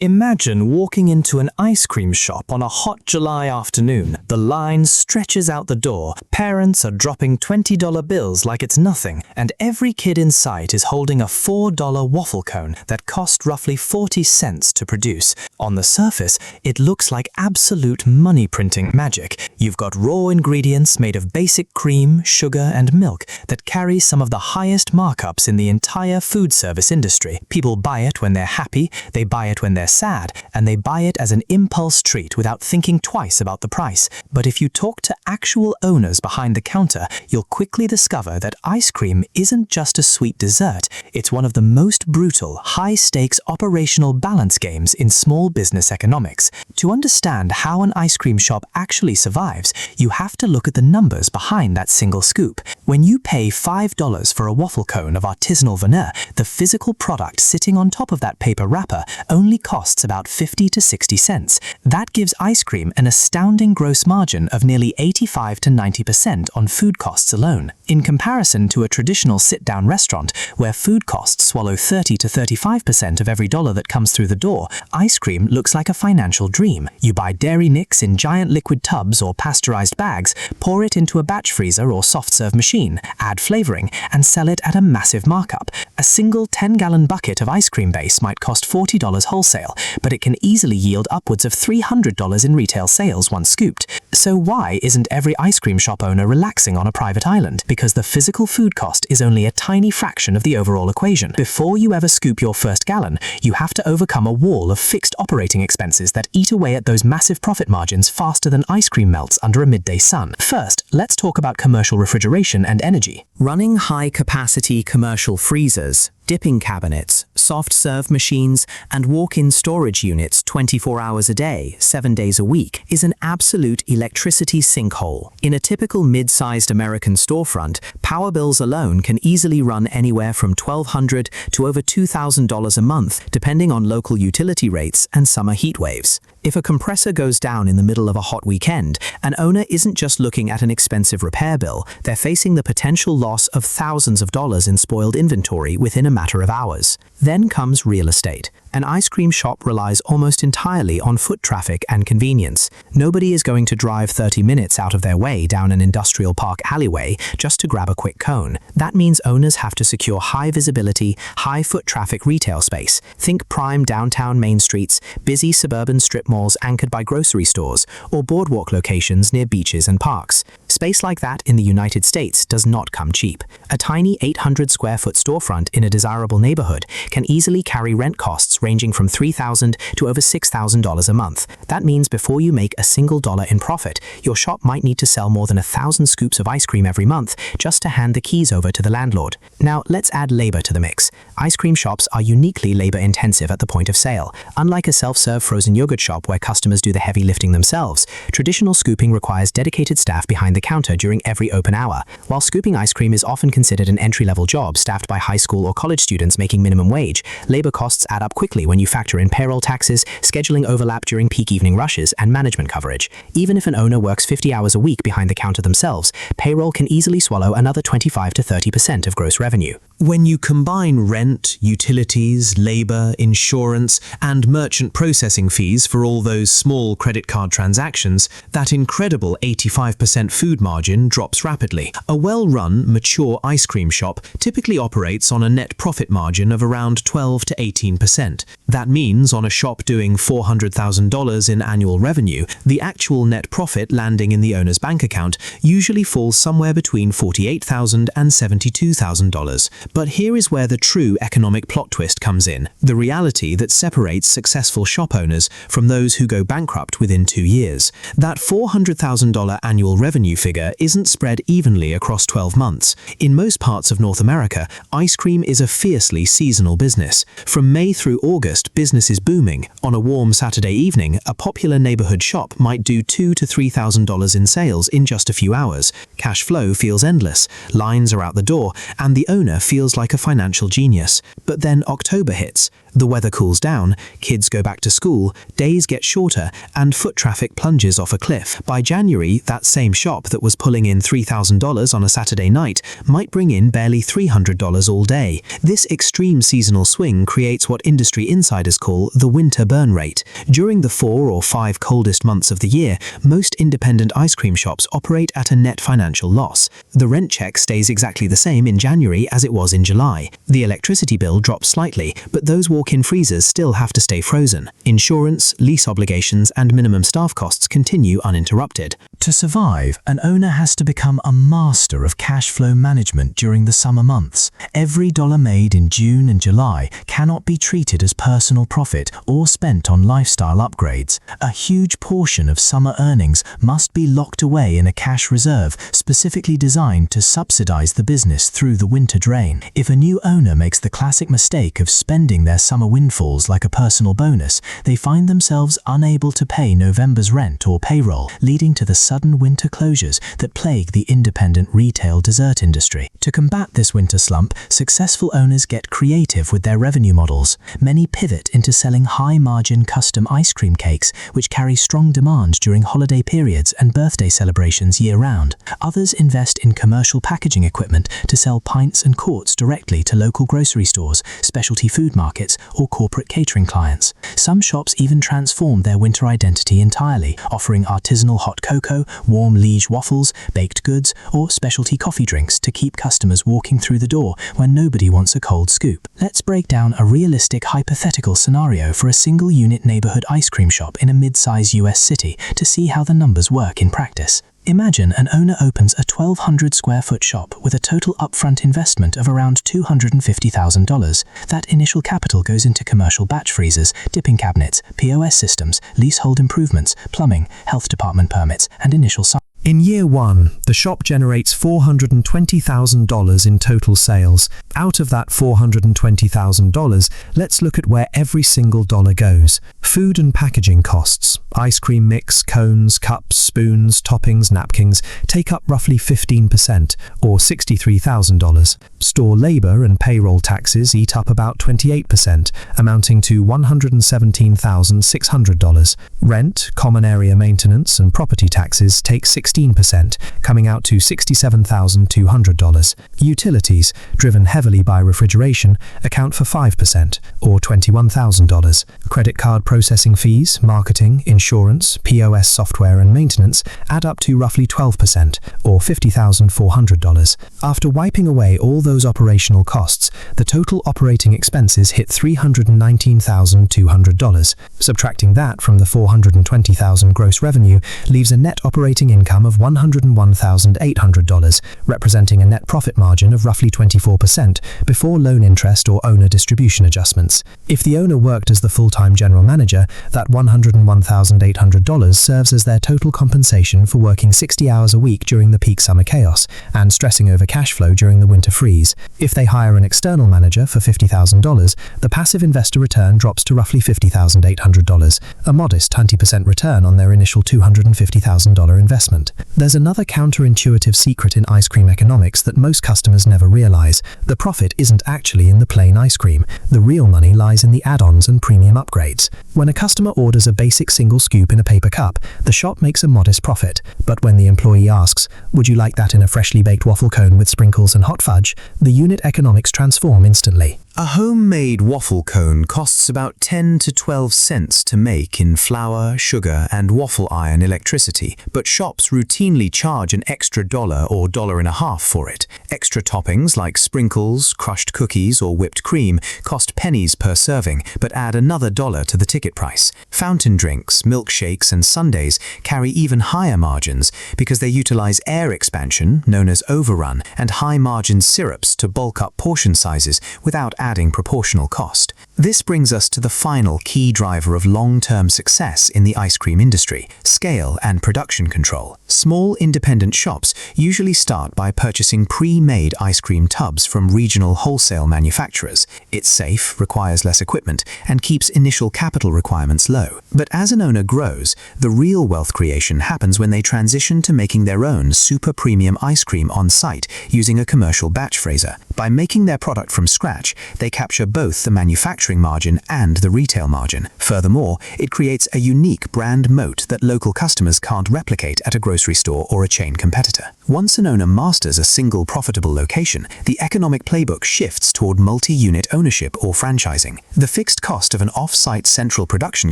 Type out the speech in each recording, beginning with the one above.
Imagine walking into an ice cream shop on a hot July afternoon. The line stretches out the door, parents are dropping $20 bills like it's nothing, and every kid in sight is holding a $4 waffle cone that cost roughly 40 cents to produce. On the surface, it looks like absolute money printing magic. You've got raw ingredients made of basic cream, sugar, and milk that carry some of the highest markups in the entire food service industry. People buy it when they're happy, they buy it when they're sad, and they buy it as an impulse treat without thinking twice about the price. But if you talk to actual owners behind the counter, you'll quickly discover that ice cream isn't just a sweet dessert, it's one of the most brutal, high-stakes operational balance games in small business economics. To understand how an ice cream shop actually survives, you have to look at the numbers behind that single scoop. When you pay $5 for a waffle cone of artisanal veneer, the physical product sitting on top of that paper wrapper only costs about 50 to 60 cents. That gives ice cream an astounding gross margin of nearly 85 to 90% on food costs alone. In comparison to a traditional sit-down restaurant, where food costs swallow 30 to 35% of every dollar that comes through the door, ice cream looks like a financial dream. You buy Dairy Nicks in giant liquid tubs or pasteurized bags, pour it into a batch freezer or soft-serve machine, add flavoring, and sell it at a massive markup. A single 10-gallon bucket of ice cream base might cost $40 wholesale, but it can easily yield upwards of $300 in retail sales once scooped. So why isn't every ice cream shop owner relaxing on a private island? Because the physical food cost is only a tiny fraction of the overall equation. Before you ever scoop your first gallon, you have to overcome a wall of fixed operating expenses that eat away at those massive profit margins faster than ice cream melts under a midday sun. First, let's talk about commercial refrigeration and energy. Running high-capacity commercial freezers, dipping cabinets, soft-serve machines, and walk-in storage units 24 hours a day, 7 days a week is an absolute electricity sinkhole. In a typical mid-sized American storefront, power bills alone can easily run anywhere from $1,200 to over $2,000 a month, depending on local utility rates and summer heat waves. If a compressor goes down in the middle of a hot weekend, an owner isn't just looking at an expensive repair bill, they're facing the potential loss of thousands of dollars in spoiled inventory within a matter of hours. Then comes real estate. An ice cream shop relies almost entirely on foot traffic and convenience. Nobody is going to drive 30 minutes out of their way down an industrial park alleyway just to grab a quick cone. That means owners have to secure high visibility, high foot traffic retail space. Think prime downtown main streets, busy suburban strip malls anchored by grocery stores, or boardwalk locations near beaches and parks. Space like that in the United States does not come cheap. A tiny 800 square foot storefront in a desirable neighborhood can easily carry rent costs ranging from $3,000 to over $6,000 a month. That means before you make a single dollar in profit, your shop might need to sell more than 1,000 scoops of ice cream every month just to hand the keys over to the landlord. Now, let's add labor to the mix. Ice cream shops are uniquely labor-intensive at the point of sale. Unlike a self-serve frozen yogurt shop where customers do the heavy lifting themselves, traditional scooping requires dedicated staff behind the counter during every open hour. While scooping ice cream is often considered an entry-level job staffed by high school or college students making minimum wage, labor costs add up quickly when you factor in payroll taxes, scheduling overlap during peak evening rushes, and management coverage. Even if an owner works 50 hours a week behind the counter themselves, payroll can easily swallow another 25 to 30% of gross revenue. When you combine rent, utilities, labor, insurance, and merchant processing fees for all those small credit card transactions, that incredible 85% food margin drops rapidly. A well-run, mature ice cream shop typically operates on a net profit margin of around 12 to 18%. That means on a shop doing $400,000 in annual revenue, the actual net profit landing in the owner's bank account usually falls somewhere between $48,000 and $72,000. But here is where the true economic plot twist comes in, the reality that separates successful shop owners from those who go bankrupt within 2 years. That $400,000 annual revenue figure isn't spread evenly across 12 months. In most parts of North America, ice cream is a fiercely seasonal business. From May through August, business is booming. On a warm Saturday evening, a popular neighborhood shop might do $2,000 to $3,000 in sales in just a few hours. Cash flow feels endless, lines are out the door, and the owner feels like a financial genius. But then October hits. The weather cools down, kids go back to school, days get shorter, and foot traffic plunges off a cliff. By January, that same shop that was pulling in $3,000 on a Saturday night might bring in barely $300 all day. This extreme seasonal swing creates what industry insiders call the winter burn rate. During the 4 or 5 coldest months of the year, most independent ice cream shops operate at a net financial loss. The rent check stays exactly the same in January as it was in July. The electricity bill drops slightly, but those walk-in freezers still have to stay frozen. Insurance, lease obligations, and minimum staff costs continue uninterrupted. To survive, an owner has to become a master of cash flow management during the summer months. Every dollar made in June and July cannot be treated as personal profit or spent on lifestyle upgrades. A huge portion of summer earnings must be locked away in a cash reserve specifically designed to subsidize the business through the winter drain. If a new owner makes the classic mistake of spending their summer windfalls like a personal bonus, they find themselves unable to pay November's rent or payroll, leading to the sudden winter closures that plague the independent retail dessert industry. To combat this winter slump, successful owners get creative with their revenue models. Many pivot into selling high-margin custom ice cream cakes, which carry strong demand during holiday periods and birthday celebrations year-round. Others invest in commercial packaging equipment to sell pints and quarts directly to local grocery stores, specialty food markets, or corporate catering clients. Some shops even transform their winter identity entirely, offering artisanal hot cocoa, warm liege waffles, baked goods, or specialty coffee drinks to keep customers walking through the door when nobody wants a cold scoop. Let's break down a realistic hypothetical scenario for a single-unit neighborhood ice cream shop in a mid-size US city to see how the numbers work in practice. Imagine an owner opens a 1,200 square foot shop with a total upfront investment of around $250,000. That initial capital goes into commercial batch freezers, dipping cabinets, POS systems, leasehold improvements, plumbing, health department permits, and initial sign. In year 1, the shop generates $420,000 in total sales. Out of that $420,000, let's look at where every single dollar goes. Food and packaging costs. Ice cream mix, cones, cups, spoons, toppings, napkins take up roughly 15%, or $63,000. Store labor and payroll taxes eat up about 28%, amounting to $117,600. Rent, common area maintenance, and property taxes take 16%, coming out to $67,200. Utilities, driven heavily by refrigeration, account for 5%, or $21,000. Credit card processing fees, marketing, insurance, POS software, and maintenance add up to roughly 12%, or $50,400. After wiping away all those operational costs, the total operating expenses hit $319,200. Subtracting that from the $420,000 gross revenue leaves a net operating income of $101,800, representing a net profit margin of roughly 24% before loan interest or owner distribution adjustments. If the owner worked as the full-time general manager, that $101,800 serves as their total compensation for working 60 hours a week during the peak summer chaos and stressing over cash flow during the winter freeze. If they hire an external manager for $50,000, the passive investor return drops to roughly $50,800, a modest 20% return on their initial $250,000 investment. There's another counterintuitive secret in ice cream economics that most customers never realize. The profit isn't actually in the plain ice cream. The real money lies in the add-ons and premium upgrades. When a customer orders a basic single scoop in a paper cup, the shop makes a modest profit. But when the employee asks, "Would you like that in a freshly baked waffle cone with sprinkles and hot fudge?" the unit economics transform instantly. A homemade waffle cone costs about 10 to 12 cents to make in flour, sugar, and waffle iron electricity, but shops routinely charge an extra $1 or $1.50 for it. Extra toppings like sprinkles, crushed cookies, or whipped cream cost pennies per serving, but add another $1 to the ticket price. Fountain drinks, milkshakes, and sundaes carry even higher margins because they utilize air expansion, known as overrun, and high-margin syrups to bulk up portion sizes without adding proportional cost. This brings us to the final key driver of long-term success in the ice cream industry: scale and production control. Small independent shops usually start by purchasing pre-made ice cream tubs from regional wholesale manufacturers. It's safe, requires less equipment, and keeps initial capital requirements low. But as an owner grows, the real wealth creation happens when they transition to making their own super premium ice cream on site using a commercial batch freezer. By making their product from scratch, They capture both the manufacturing margin and the retail margin. Furthermore, it creates a unique brand moat that local customers can't replicate at a grocery store or a chain competitor. Once an owner masters a single profitable location, the economic playbook shifts toward multi-unit ownership or franchising. The fixed cost of an off-site central production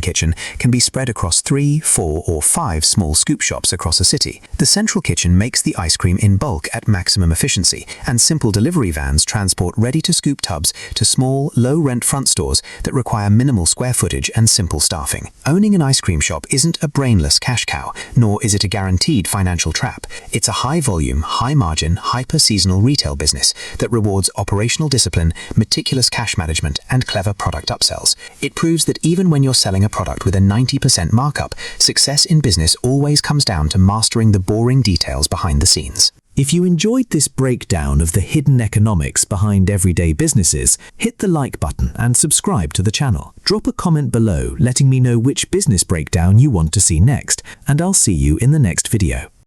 kitchen can be spread across 3, 4, or 5 small scoop shops across a city. The central kitchen makes the ice cream in bulk at maximum efficiency, and simple delivery vans transport ready-to-scoop tubs to small, low-rent front stores that require minimal square footage and simple staffing. Owning an ice cream shop isn't a brainless cash cow, nor is it a guaranteed financial trap. It's a high-volume, high-margin, hyper-seasonal retail business that rewards operational discipline, meticulous cash management, and clever product upsells. It proves that even when you're selling a product with a 90% markup, success in business always comes down to mastering the boring details behind the scenes. If you enjoyed this breakdown of the hidden economics behind everyday businesses, hit the like button and subscribe to the channel. Drop a comment below letting me know which business breakdown you want to see next, and I'll see you in the next video.